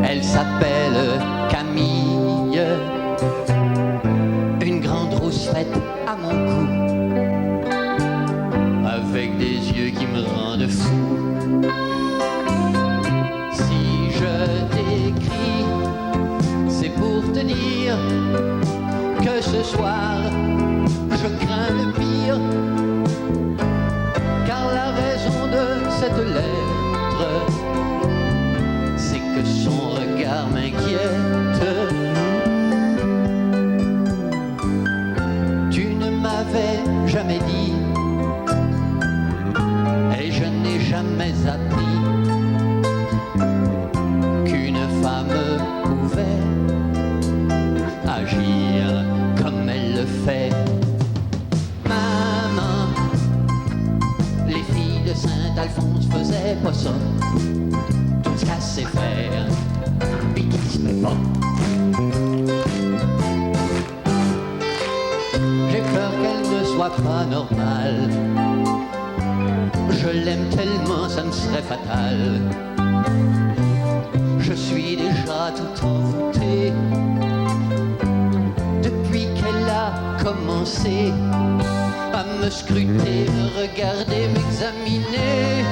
Elle s'appelle Camille, une grande rousse faite à mon cou, avec des yeux qui me rendent fou. Si je t'écris, c'est pour te dire que ce soir, je crains le pire, car la raison de cette lettre, c'est que son regard m'inquiète. Tu ne m'avais jamais dit, et je n'ai jamais appris, qu'une femme pouvait agir comme elle le fait. Maman, les filles de Saint-Alphonse faisaient pas ça. Tout ce qu'elle sait faire, puis qui se fait pas. J'ai peur qu'elle ne soit pas normale. Je l'aime tellement, ça me serait fatal. Je suis déjà tout envoûté depuis qu'elle a commencé à me scruter, me regarder, m'examiner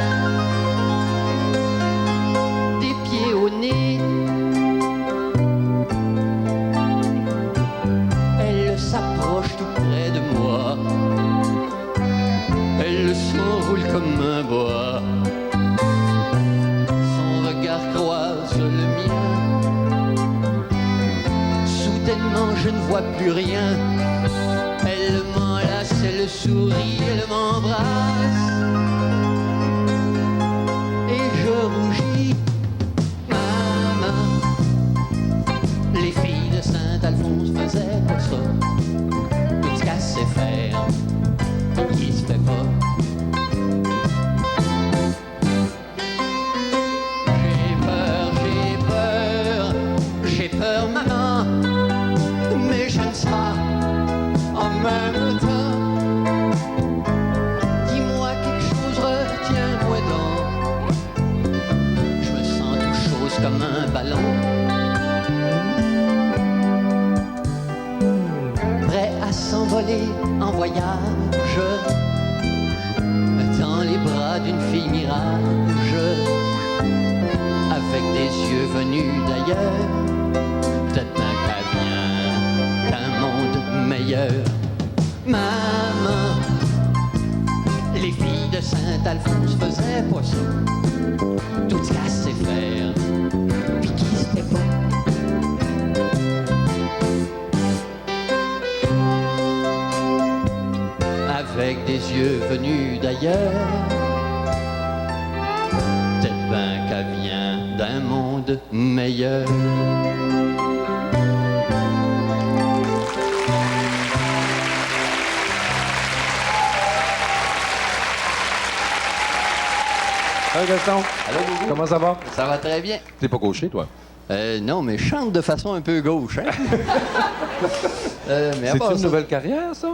des pieds au nez. Elle s'approche tout près de moi, elle s'enroule comme un bois. Son regard croise le mien. Soudainement je ne vois plus rien. Elle m'enlace, elle sourit, elle m'embrasse, et je rougis. Maman, les filles de Saint-Alphonse faisaient pas ça. Tout ce qu'elle sait faire, qui se fait pas. J'ai peur, maman, mais j'aime ça en même temps. Dis-moi quelque chose, retiens-moi donc. Je me sens tout chose comme un ballon, prêt à s'envoler en voyage dans les bras d'une fille mirage, avec des yeux venus d'ailleurs. Peut-être bien qu'elle vient d'un monde meilleur. Maman, les filles de Saint-Alphonse faisaient pas ça. Tout ce qu'elle sait faire, puis qui se fait pas. Avec des yeux venus d'ailleurs, peut-être bien qu'elle vient d'un monde meilleur. Salut Gaston. Allô, Boubou? Comment ça va? Ça va très bien. T'es pas gaucher, toi? Non, mais je chante de façon un peu gauche, hein? Mais à part C'est une ça, nouvelle carrière, ça?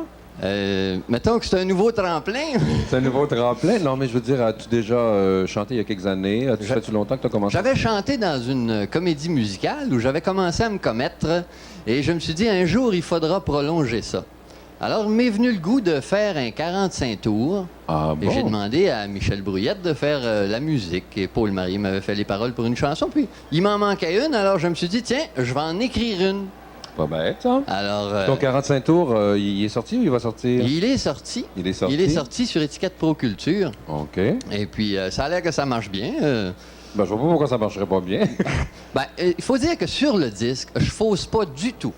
mettons que c'est un nouveau tremplin. C'est un nouveau tremplin? Non, mais je veux dire, as-tu déjà chanté il y a quelques années? As-tu fait longtemps que tu as commencé? J'avais chanté dans une comédie musicale où j'avais commencé à me commettre et je me suis dit, un jour, il faudra prolonger ça. Alors, il m'est venu le goût de faire un 45 tours. Ah Et bon? j'ai demandé à Michel Brouillette de faire la musique. Et Paul Marie m'avait fait les paroles pour une chanson. Puis, il m'en manquait une. Alors, je me suis dit, tiens, je vais en écrire une. Pas bête, ça. Alors, Ton 45 tours, il est sorti ou il va sortir? il est sorti. Il est sorti? Il est sorti sur étiquette Pro Culture. OK. Et puis, ça a l'air que ça marche bien. Ben, je vois pas pourquoi ça marcherait pas bien. Ben, il faut dire que sur le disque, je fausse pas du tout.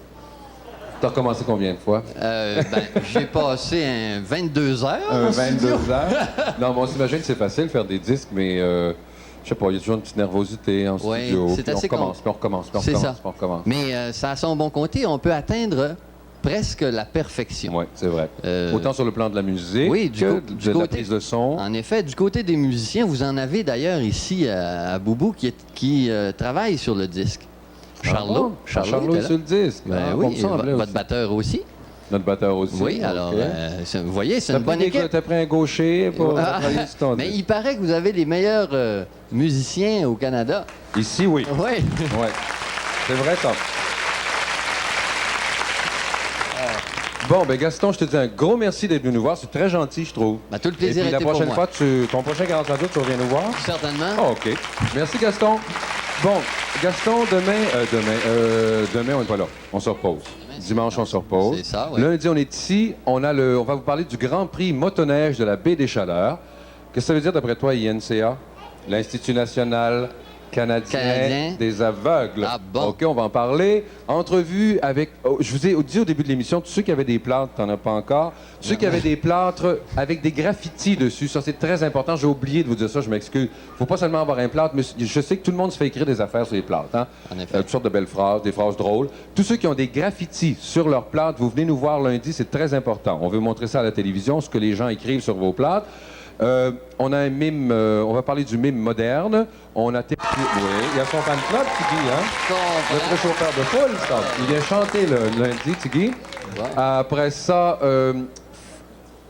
T'as recommencé combien de fois? Ben, j'ai passé 22 heures. 22 heures. Non, bon, on s'imagine que c'est facile de faire des disques, mais je sais pas, il y a toujours une petite nervosité en Oui, studio. c'est Puis assez on recommence, puis on recommence, puis on C'est recommence, ça. puis on recommence. Mais ça a son bon côté, on peut atteindre presque la perfection. Oui, c'est vrai. Autant sur le plan de la musique oui, que de la prise de son. En effet, du côté des musiciens, vous en avez d'ailleurs ici à Boubou qui travaille sur le disque. Charlot. Charlot est était là. sur le disque. Ben Ah, oui, on me semblait votre aussi. batteur aussi. Notre batteur aussi. Oui, alors, OK. vous voyez, c'est une bonne équipe. T'as pris un gaucher pour travailler sur ton Mais disque. il paraît que vous avez les meilleurs musiciens au Canada. Ici, oui. Oui. Ouais. C'est vrai, ça. Bon, ben Gaston, je te dis un gros merci d'être venu nous voir. C'est très gentil, je trouve. Ben, tout le plaisir Et puis la était pour prochaine moi. fois, ton prochain 45 tours, tu reviens nous voir? Certainement. Ah, OK. Merci, Gaston. Bon, Gaston, demain, on n'est pas là. On se repose. Dimanche, on se repose. C'est ça, oui. Lundi, on est ici. On va vous parler du Grand Prix motoneige de la Baie des Chaleurs. Qu'est-ce que ça veut dire, d'après toi, INCA? L'Institut national canadien des aveugles. Ah bon? OK, on va en parler. Entrevue avec... je vous ai dit au début de l'émission, tous ceux qui avaient des plâtres, t'en as pas encore. Tous ceux qui avaient des plâtres avec des graffitis dessus, ça, c'est très important. J'ai oublié de vous dire ça, je m'excuse. Faut pas seulement avoir un plâtre, mais je sais que tout le monde se fait écrire des affaires sur les plâtres. Hein? En effet. Toutes sortes de belles phrases, des phrases drôles. Tous ceux qui ont des graffitis sur leurs plâtres, vous venez nous voir lundi, c'est très important. On veut montrer ça à la télévision, ce que les gens écrivent sur vos plâtres. On a un mime, on va parler du mime moderne. On a... Oui, il y a son fan club, Tiggy, hein? Notre chauffeur de foule, ça. Il vient chanter le lundi, Tiggy. Wow. Après ça,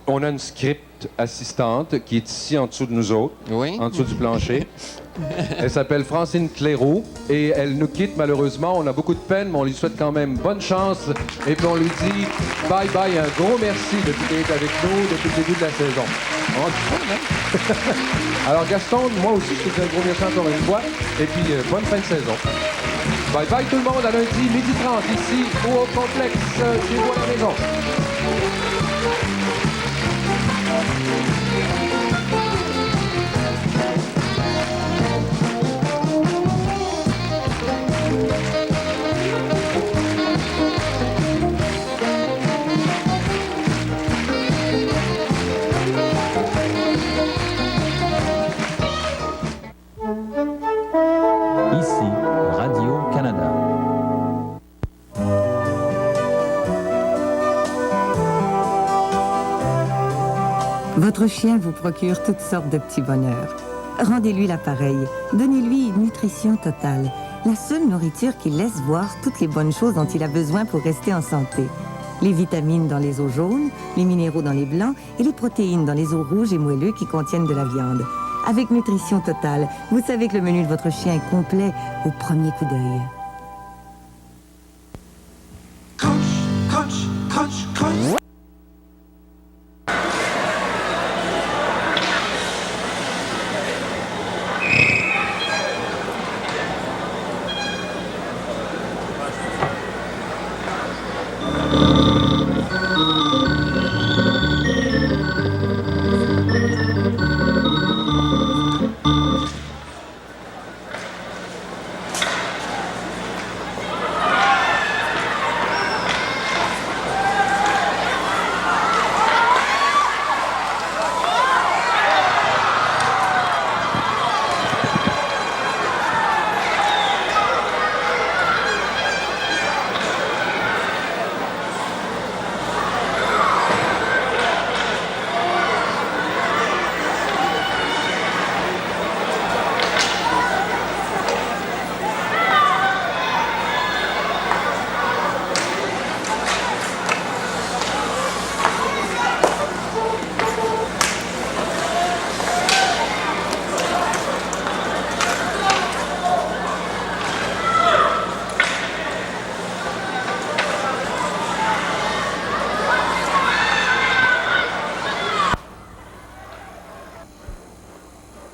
on a une script assistante qui est ici en dessous de nous autres, Oui. en dessous du plancher. Elle s'appelle Francine Clairaut et elle nous quitte malheureusement. On a beaucoup de peine, mais on lui souhaite quand même bonne chance. Et puis on lui dit bye bye, un gros merci depuis qu'elle est avec nous depuis le début de la saison. On dit ça, hein? Alors Gaston, moi aussi je te dis un gros merci encore une fois. Et puis bonne fin de saison. Bye bye tout le monde, à lundi, 12h30 ici ou au complexe chez vous à la maison. Ici, Radio-Canada. Votre chien vous procure toutes sortes de petits bonheurs. Rendez-lui l'appareil. Donnez-lui une nutrition totale. La seule nourriture qui laisse voir toutes les bonnes choses dont il a besoin pour rester en santé. Les vitamines dans les eaux jaunes, les minéraux dans les blancs et les protéines dans les eaux rouges et moelleux qui contiennent de la viande. Avec Nutrition Totale, vous savez que le menu de votre chien est complet au premier coup d'œil.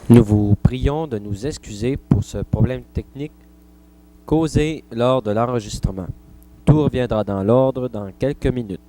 Nous vous prions de nous excuser pour ce problème technique causé lors de l'enregistrement. Tout reviendra dans l'ordre dans quelques minutes.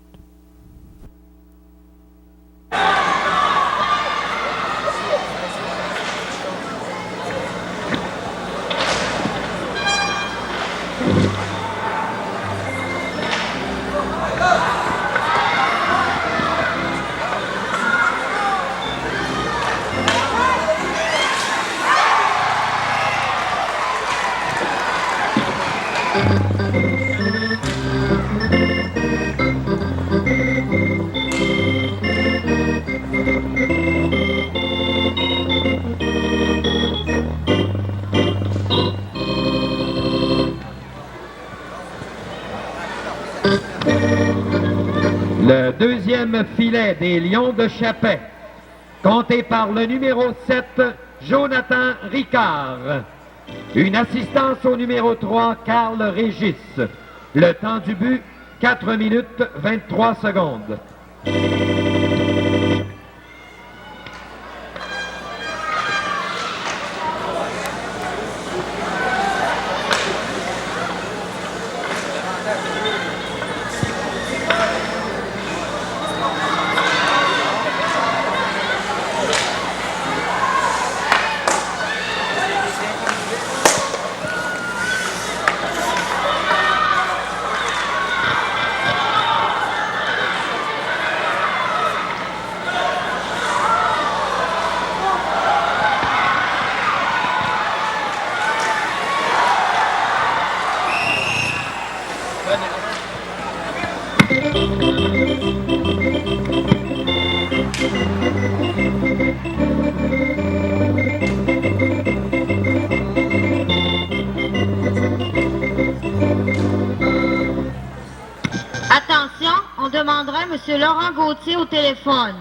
deuxième filet des Lions de Chapais, compté par le numéro 7, Jonathan Ricard. Une assistance au numéro 3, Carl Régis. Le temps du but, 4 minutes 23 secondes. Attention, on demanderait M. Laurent Gauthier au téléphone.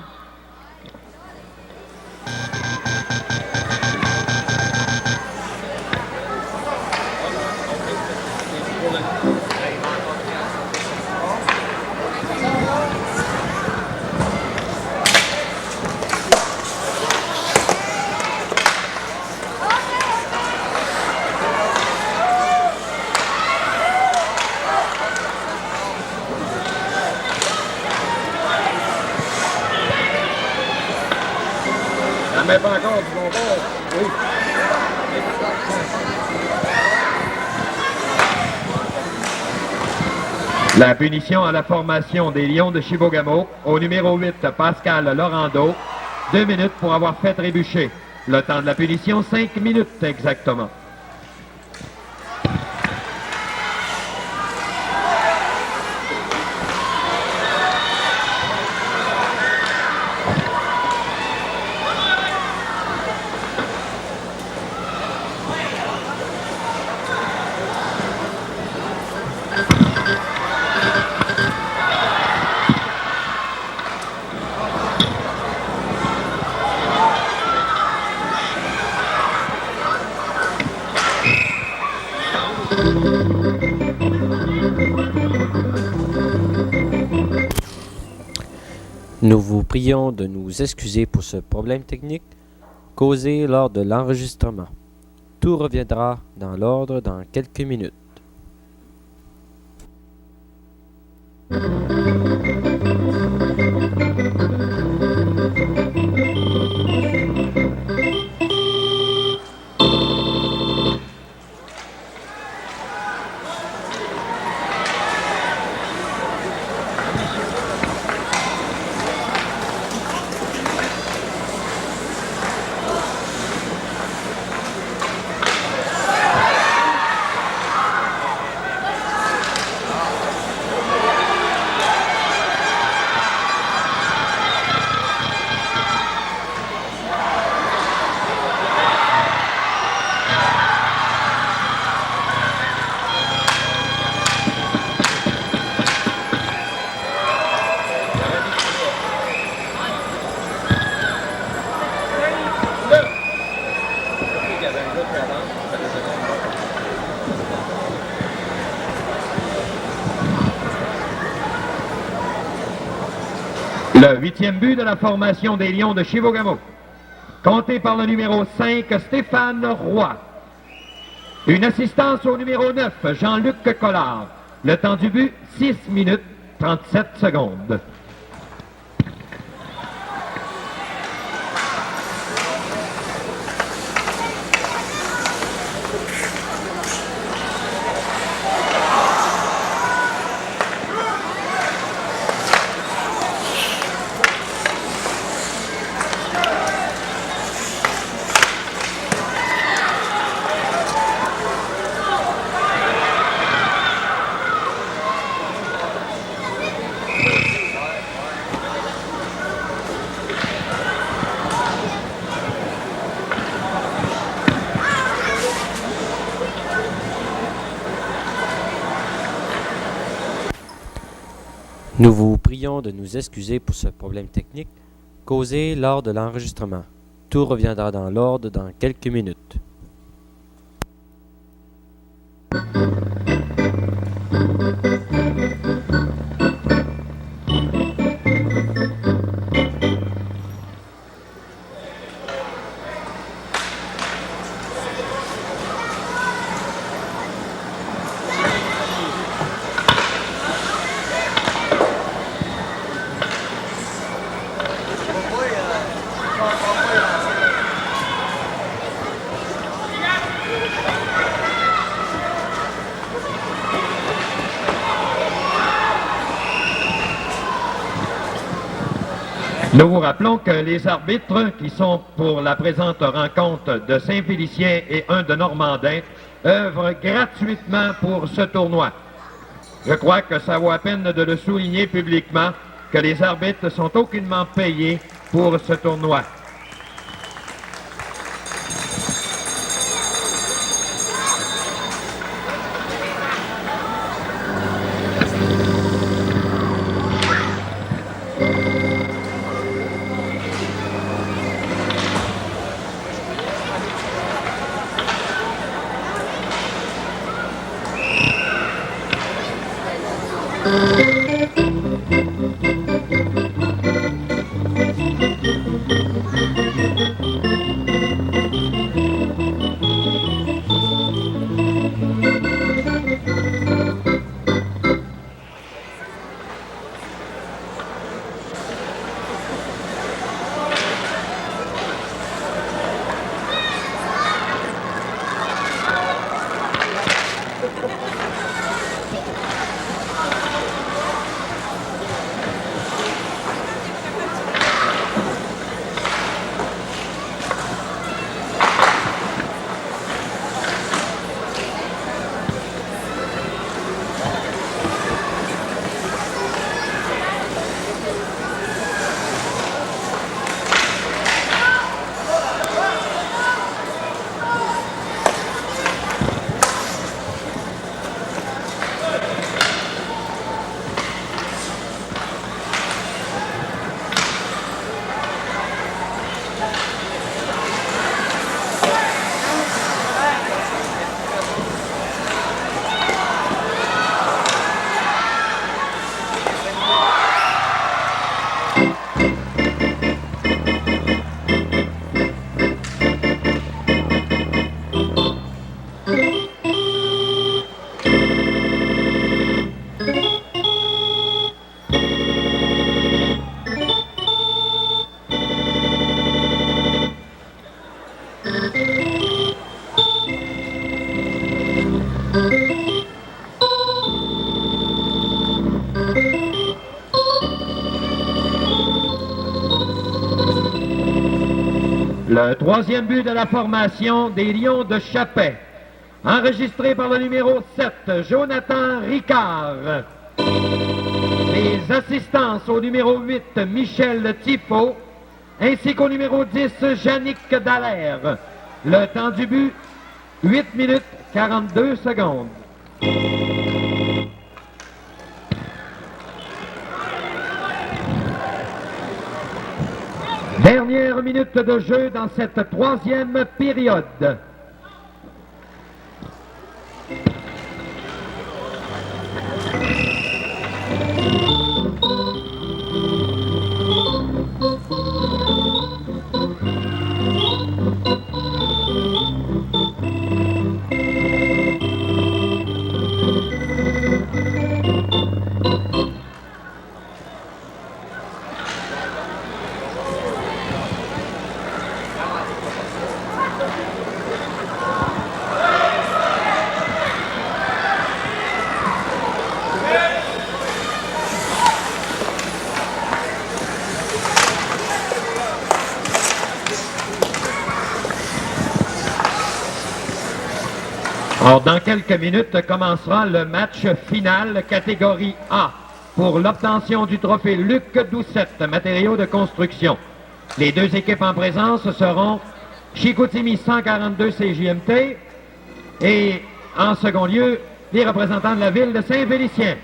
Mais pas encore du bon bord. Oui. La punition à la formation des Lions de Chibougamau, au numéro 8, Pascal Laurando. 2 minutes pour avoir fait trébucher. Le temps de la punition, 5 minutes exactement. Nous vous prions de nous excuser pour ce problème technique causé lors de l'enregistrement. Tout reviendra dans l'ordre dans quelques minutes. Le 8e but de la formation des Lions de Chibougamau, compté par le numéro 5, Stéphane Roy. Une assistance au numéro 9, Jean-Luc Collard. Le temps du but, 6 minutes 37 secondes. Nous vous prions de nous excuser pour ce problème technique causé lors de l'enregistrement. Tout reviendra dans l'ordre dans quelques minutes. Nous vous rappelons que les arbitres qui sont pour la présente rencontre de Saint-Félicien et un de Normandin œuvrent gratuitement pour ce tournoi. Je crois que ça vaut la peine de le souligner publiquement que les arbitres sont aucunement payés pour ce tournoi. Le troisième but de la formation des Lions de Chapais, enregistré par le numéro 7, Jonathan Ricard. Les assistances au numéro 8, Michel Tifo, ainsi qu'au numéro 10, Yannick Dallaire. Le temps du but, 8 minutes 42 secondes. Dernière minute de jeu dans cette troisième période. Alors, dans quelques minutes, commencera le match final catégorie A pour l'obtention du trophée Luc Doucette, matériaux de construction. Les deux équipes en présence seront Chicoutimi 142 CJMT et, en second lieu, les représentants de la ville de Saint-Félicien.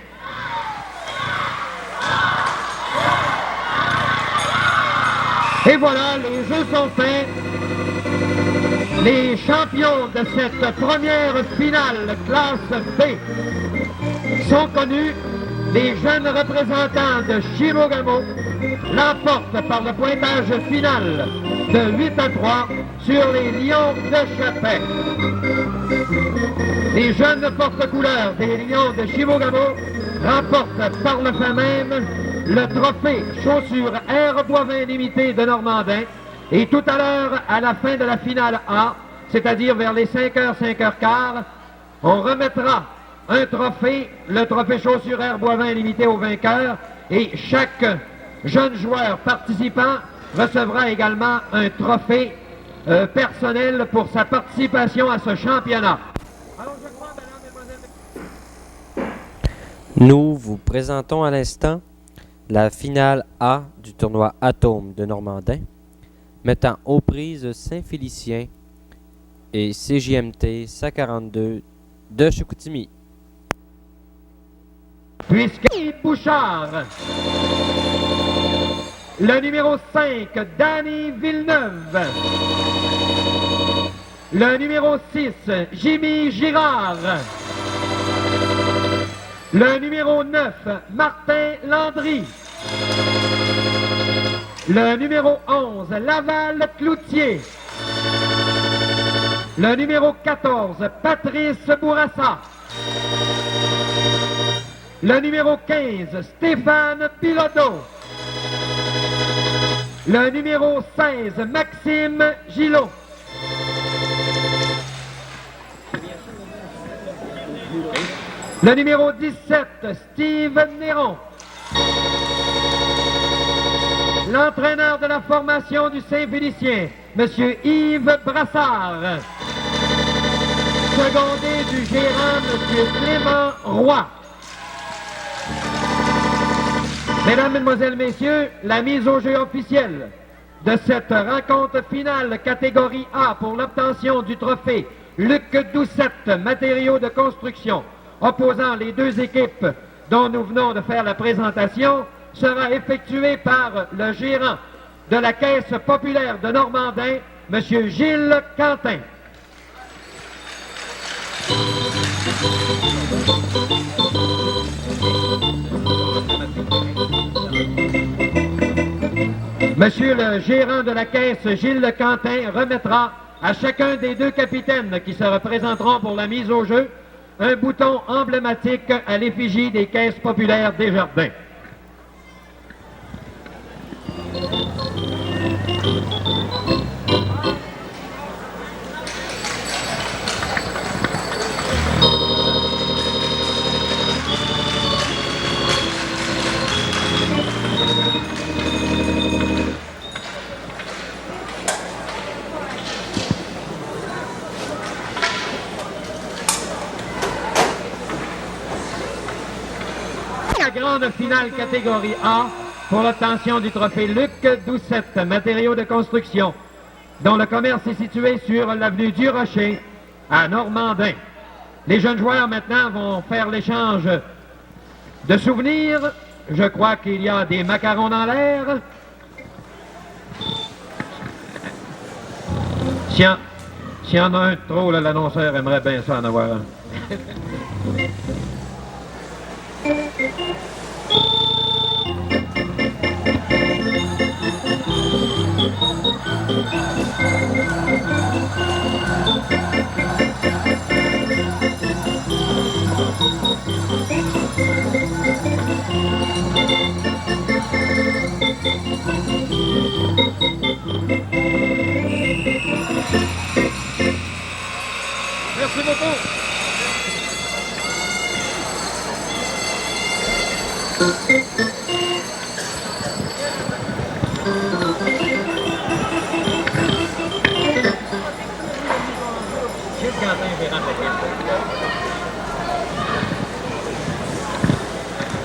Et voilà, les jeux sont faits. Les champions de cette première finale classe B sont connus. Les jeunes représentants de Chibougamau l'emportent par le pointage final de 8-3 sur les Lions de Chapais. Les jeunes porte-couleurs des Lions de Chibougamau remportent par le fait même le trophée Chaussures Air Boivin Limité de Normandin. Et tout à l'heure, à la fin de la finale A, c'est-à-dire vers les 5h, 5h15, on remettra un trophée, le trophée Chaussures Air Boivin Limité au vainqueur, et chaque jeune joueur participant recevra également un trophée personnel pour sa participation à ce championnat. Alors, je crois, mesdames, mesdemoiselles... Nous vous présentons à l'instant la finale A du tournoi Atome de Normandin, mettant aux prises Saint-Félicien et CJMT 142 de Chicoutimi. Puisque Bouchard, le numéro 5, Danny Villeneuve, le numéro 6, Jimmy Girard, le numéro 9, Martin Landry, le numéro 11, Laval Cloutier, le numéro 14, Patrice Bourassa, le numéro 15, Stéphane Pilodeau, le numéro 16, Maxime Gillot, le numéro 17, Steve Néron, l'entraîneur de la formation du Saint-Félicien, M. Yves Brassard, secondé du gérant, M. Clément Roy. Mesdames, Mesdemoiselles, Messieurs, la mise au jeu officielle de cette rencontre finale catégorie A pour l'obtention du trophée Luc Doucette, matériaux de construction, opposant les deux équipes dont nous venons de faire la présentation, sera effectuée par le gérant de la Caisse populaire de Normandin, M. Gilles Quentin. Monsieur le gérant de la Caisse, Gilles Quentin, remettra à chacun des deux capitaines qui se représenteront pour la mise au jeu un bouton emblématique à l'effigie des Caisses populaires Desjardins. La grande finale catégorie A pour l'obtention du trophée Luc Doucette, matériaux de construction, dont le commerce est situé sur l'avenue du Rocher à Normandin. Les jeunes joueurs maintenant vont faire l'échange de souvenirs. Je crois qu'il y a des macarons dans l'air. S'il y en a un de trop, là, l'annonceur aimerait bien ça en avoir un. Merci beaucoup.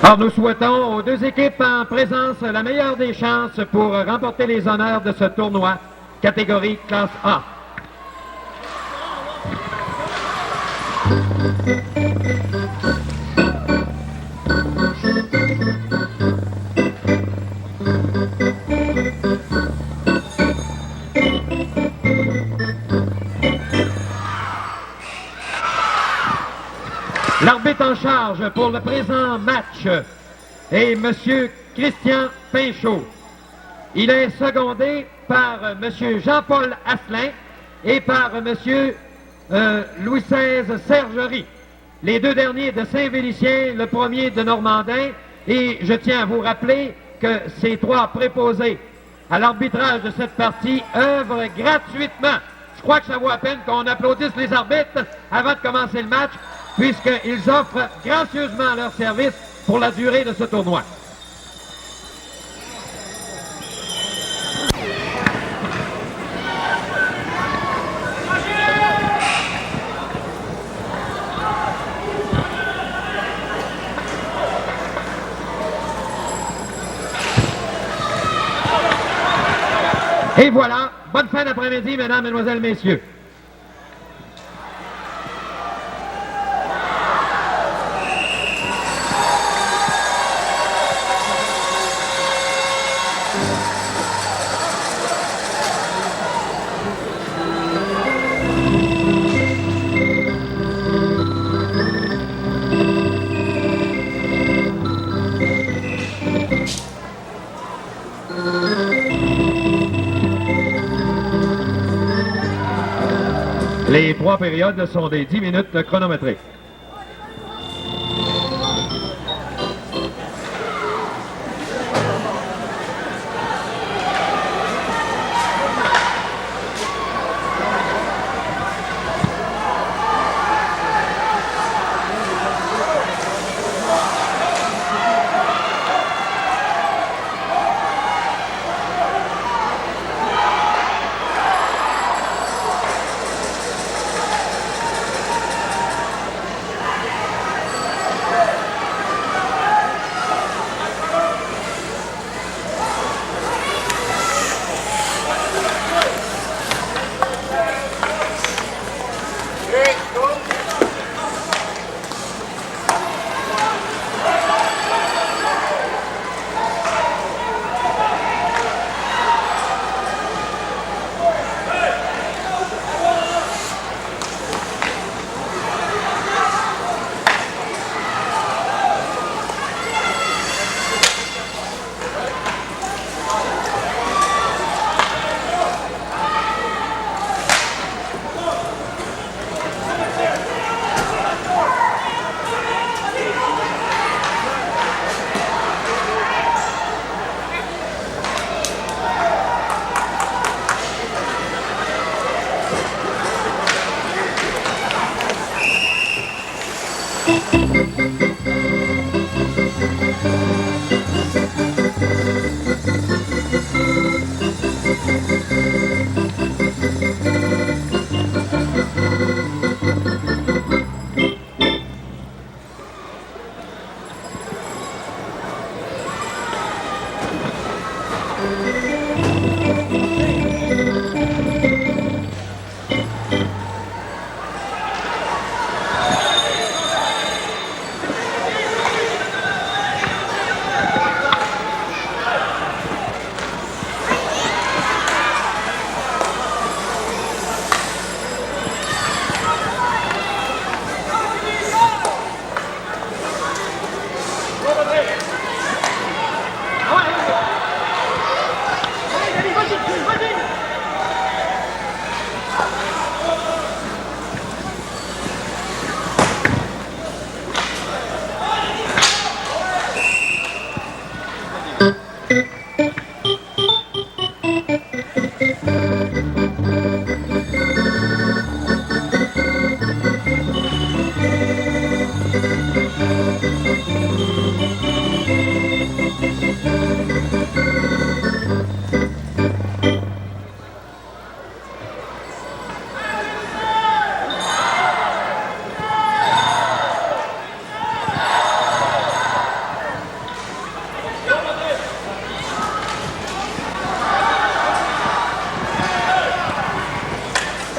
Alors, nous souhaitons aux deux équipes en présence la meilleure des chances pour remporter les honneurs de ce tournoi, catégorie classe A. L'arbitre en charge pour le présent match est M. Christian Pinchot. Il est secondé par M. Jean-Paul Asselin et par M. Louis XVI Sergerie. Les deux derniers de Saint-Vélicien, le premier de Normandin. Et je tiens à vous rappeler que ces trois préposés à l'arbitrage de cette partie œuvrent gratuitement. Je crois que ça vaut la peine qu'on applaudisse les arbitres avant de commencer le match, puisqu'ils offrent gracieusement leur service pour la durée de ce tournoi. Et voilà, bonne fin d'après-midi, mesdames, mesdemoiselles, messieurs. Les trois périodes sont des 10 minutes chronométrées.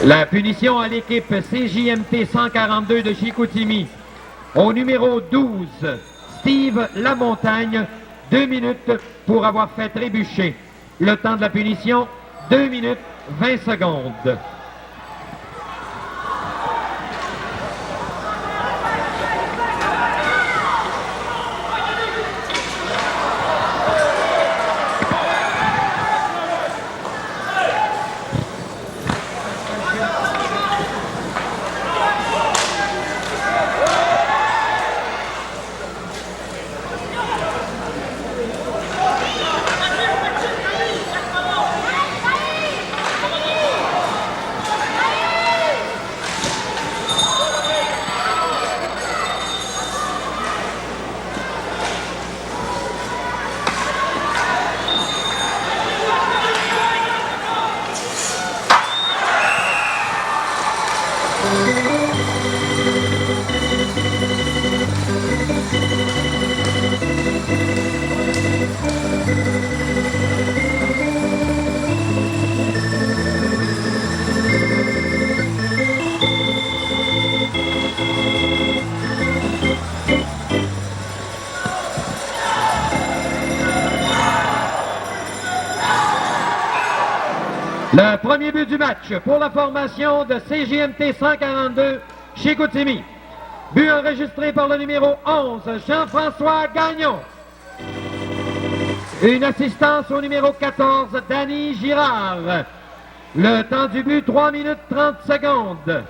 La punition à l'équipe CJMT 142 de Chicoutimi. Au numéro 12, Steve Lamontagne, 2 minutes pour avoir fait trébucher. Le temps de la punition, 2 minutes 20 secondes. Le premier but du match pour la formation de CJMT 142 Chicoutimi. But enregistré par le numéro 11, Jean-François Gagnon. Une assistance au numéro 14, Danny Girard. Le temps du but, 3 minutes 30 secondes.